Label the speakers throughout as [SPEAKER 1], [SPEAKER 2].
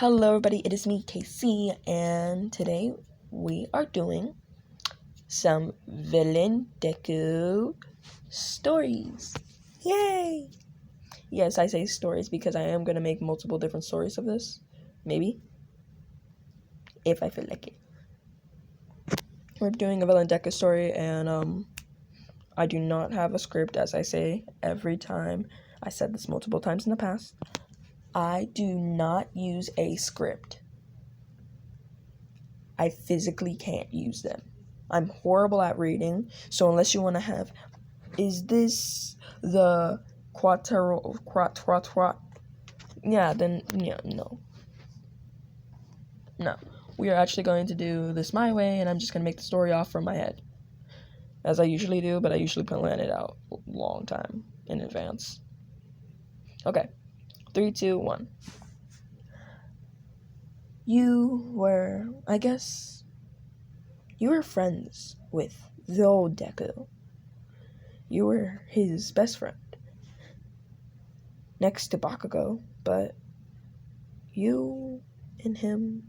[SPEAKER 1] Hello everybody, it is me, KC, and today we are doing some villain deku stories. Yay! Yes, I say stories because I am going to make multiple different stories of this. Maybe. If I feel like it. We're doing a villain deku story, and I do not have a script, as I say every time. I said this multiple times in the past. I do not use a script. I physically can't use them. I'm horrible at reading, so unless you want to have, is this the yeah, then, yeah, no. No. We are actually going to do this my way, and I'm just going to make the story off from my head. As I usually do, but I usually plan it out a long time in advance. Okay. 3, 2, 1. You were friends with the old Deku. You were his best friend. Next to Bakugo, but you and him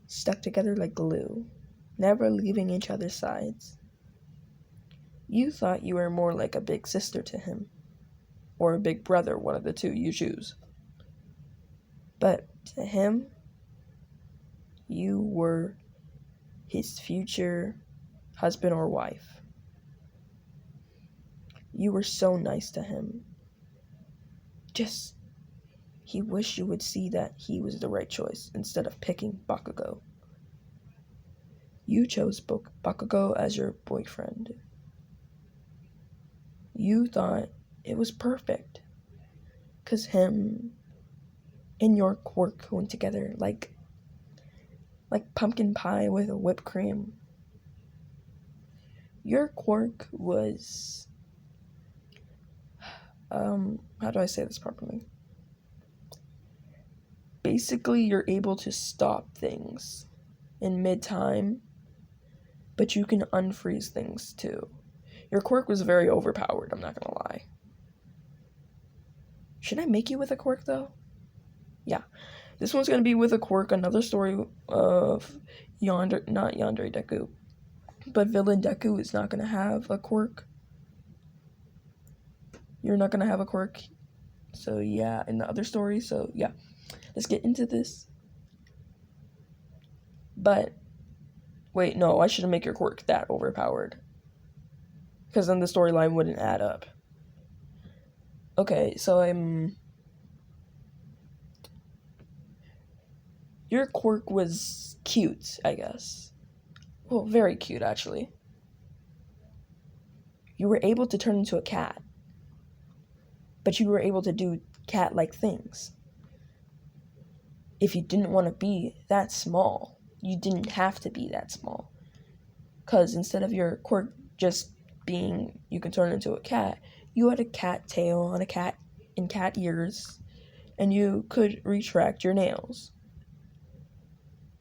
[SPEAKER 1] stuck together like glue, never leaving each other's sides. You thought you were more like a big sister to him, or a big brother, one of the two, you choose. But to him, you were his future husband or wife. You were so nice to him. He wished you would see that he was the right choice instead of picking Bakugo. You chose Bakugo as your boyfriend. You thought it was perfect, 'cause him and your quirk went together like pumpkin pie with whipped cream. Your quirk was, how do I say this properly? Basically, you're able to stop things in mid-time, but you can unfreeze things too. Your quirk was very overpowered, I'm not gonna lie. Should I make you with a quirk, though? Yeah. This one's gonna be with a quirk, another story of not Yandere Deku, but Villain Deku is not gonna have a quirk. You're not gonna have a quirk. So yeah, in the other story, so yeah. Let's get into this. But, wait, no, I shouldn't make your quirk that overpowered, because then the storyline wouldn't add up. Okay, so your quirk was cute, I guess. Well, very cute, actually. You were able to turn into a cat, but you were able to do cat-like things. If you didn't want to be that small, you didn't have to be that small. Because instead of your quirk just being you can turn into a cat, you had a cat tail on a cat and cat ears, and you could retract your nails.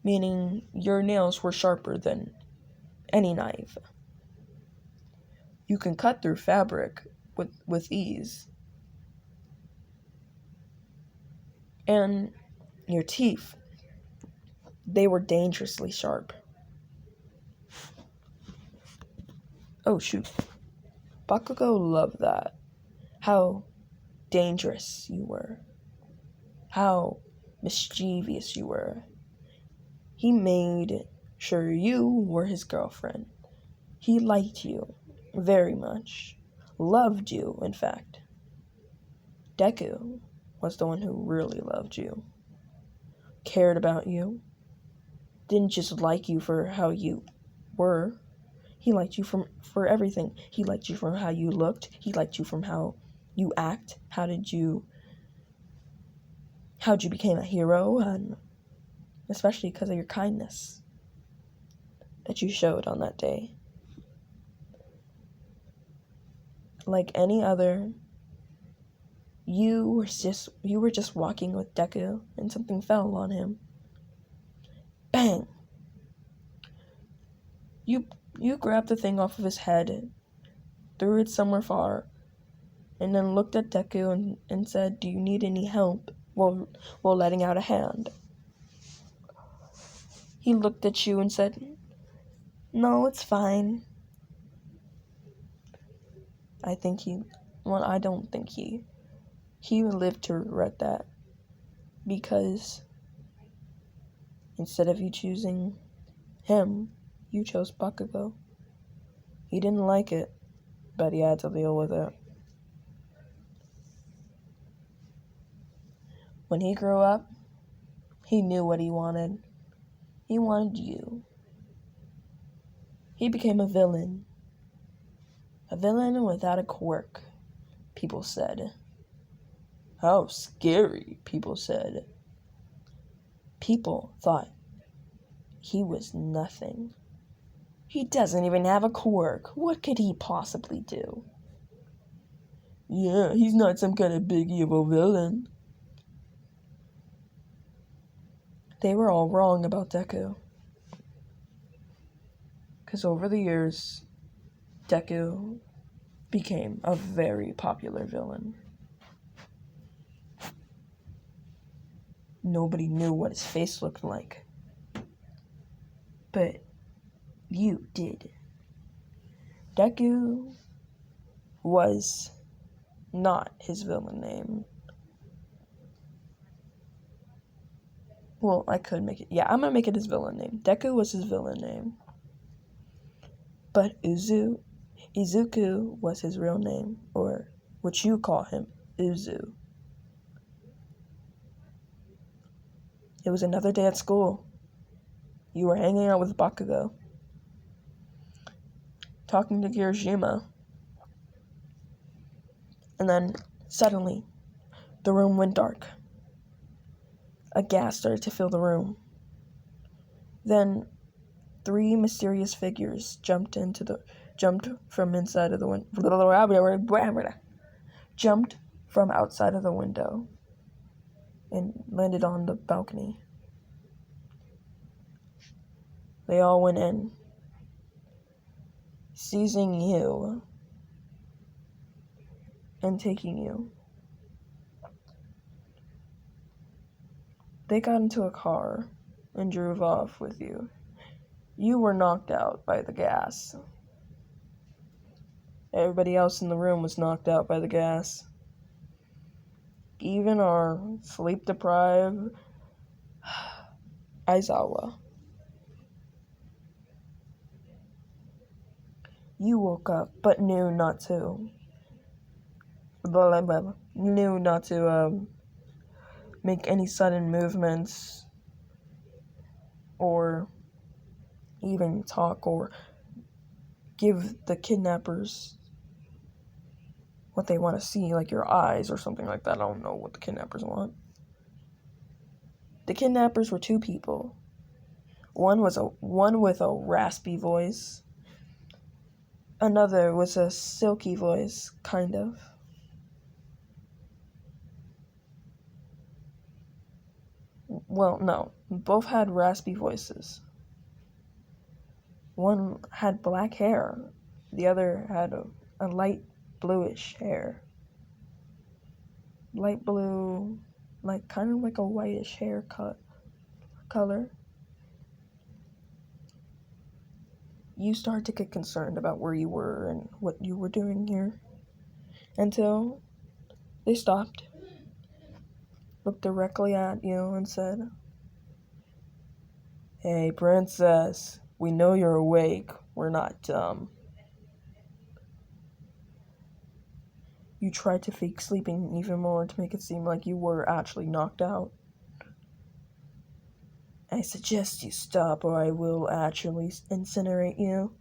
[SPEAKER 1] Meaning your nails were sharper than any knife. You can cut through fabric with ease. And your teeth, they were dangerously sharp. Oh shoot. Bakugo loved that. How dangerous you were. How mischievous you were. He made sure you were his girlfriend. He liked you very much. Loved you, in fact. Deku was the one who really loved you. Cared about you. Didn't just like you for how you were. He liked you for everything. He liked you from how you looked. He liked you from how you act. How'd you become a hero, and especially because of your kindness that you showed on that day. Like any other, you were just walking with Deku, and something fell on him. Bang! You grabbed the thing off of his head, threw it somewhere far, and then looked at Deku and said, "Do you need any help?" while letting out a hand. He looked at you and said, "No, it's fine." I don't think he would live to regret that, because instead of you choosing him, you chose Bakugo. He didn't like it, but he had to deal with it. When he grew up, he knew what he wanted. He wanted you. He became a villain. A villain without a quirk, people said. How scary, people said. People thought he was nothing. He doesn't even have a quirk. What could he possibly do? Yeah, he's not some kind of big evil villain. They were all wrong about Deku. Because over the years, Deku became a very popular villain. Nobody knew what his face looked like. But you did. Deku was not his villain name. Well, I could make it. Yeah, I'm gonna make it his villain name. Deku was his villain name. But Izuku was his real name, or what you call him, Uzu. It was another day at school. You were hanging out with Bakugo, talking to Kirishima. And then, suddenly, the room went dark. A gas started to fill the room. Then, 3 mysterious figures jumped from inside of the window. Jumped from outside of the window and landed on the balcony. They all went in, seizing you and taking you. They got into a car and drove off with you. You were knocked out by the gas. Everybody else in the room was knocked out by the gas. Even our sleep-deprived Aizawa. You woke up, but knew not to make any sudden movements or even talk or give the kidnappers what they want to see, like your eyes or something like that. I don't know what the kidnappers want. The kidnappers were 2 people. One with a raspy voice. Another was a silky voice, kind of. Well, no. Both had raspy voices. One had black hair. The other had a light bluish hair. Light blue, like kind of like a whitish hair color. You started to get concerned about where you were and what you were doing here. Until they stopped, looked directly at you and said, "Hey, princess, we know you're awake. We're not dumb." You tried to fake sleeping even more to make it seem like you were actually knocked out. "I suggest you stop or I will actually incinerate you."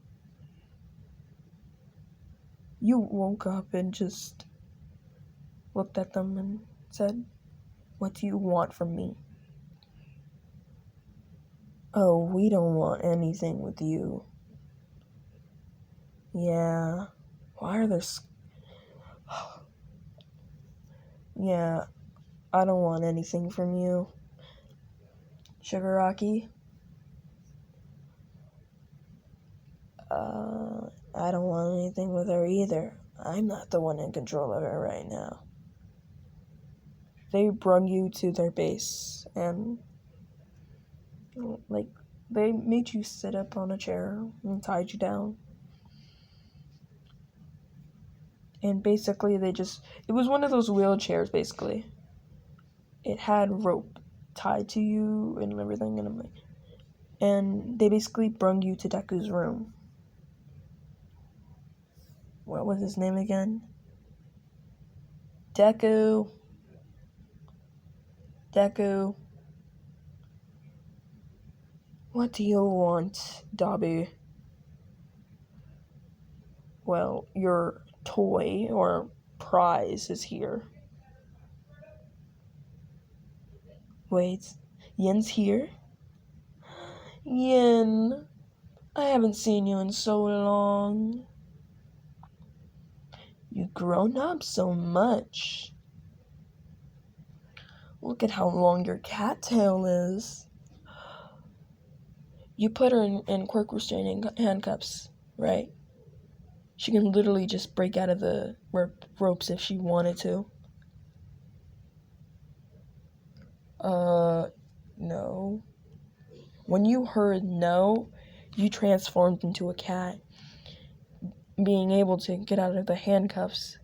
[SPEAKER 1] You woke up and just looked at them and said, "What do you want from me?" "Oh, we don't want anything with you." "Yeah, why are there Yeah, I don't want anything from you." "Shigaraki?" I don't want anything with her either. I'm not the one in control of her right now." They brung you to their base and, like, They made you sit up on a chair and tied you down. And basically it was one of those wheelchairs, basically. It had rope tied to you and everything, and they basically brung you to Deku's room. What was his name again? Deku. What do you want, Dobby? Well, your toy or prize is here. Wait, Yen's here? Yen, I haven't seen you in so long. You've grown up so much. Look at how long your cattail is. You put her in quick restraining handcuffs, right? She can literally just break out of the ropes if she wanted to. No. When you heard no, you transformed into a cat, being able to get out of the handcuffs.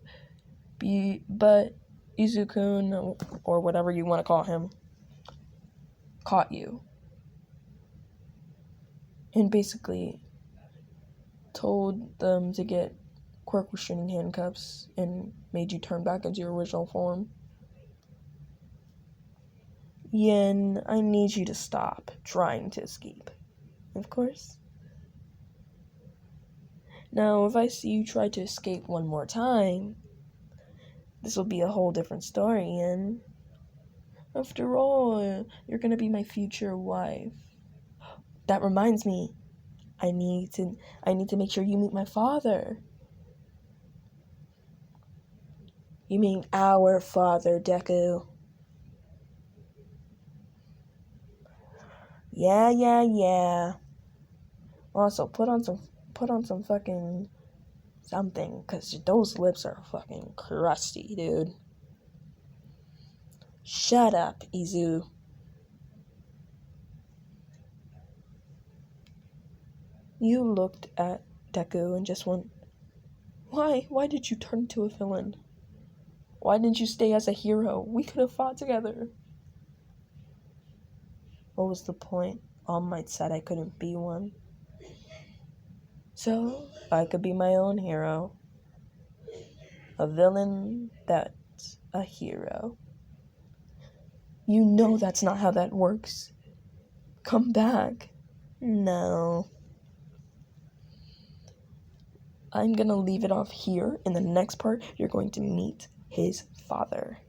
[SPEAKER 1] But Izukun, or whatever you want to call him, caught you. And basically told them to get quirk restraining handcuffs and made you turn back into your original form. Yen, I need you to stop trying to escape. Of course. Now, if I see you try to escape one more time, this will be a whole different story, Yen. After all, you're gonna be my future wife. That reminds me, I need to make sure you meet my father. You mean our father, Deku? Yeah. Also, put on some fucking something, cause those lips are fucking crusty, dude. Shut up, Izu. You looked at Deku and just went, Why did you turn into a villain? Why didn't you stay as a hero? We could have fought together. What was the point? All Might said I couldn't be one. So, I could be my own hero. A villain that's a hero. You know that's not how that works. Come back. No. I'm gonna leave it off here. In the next part, you're going to meet his father.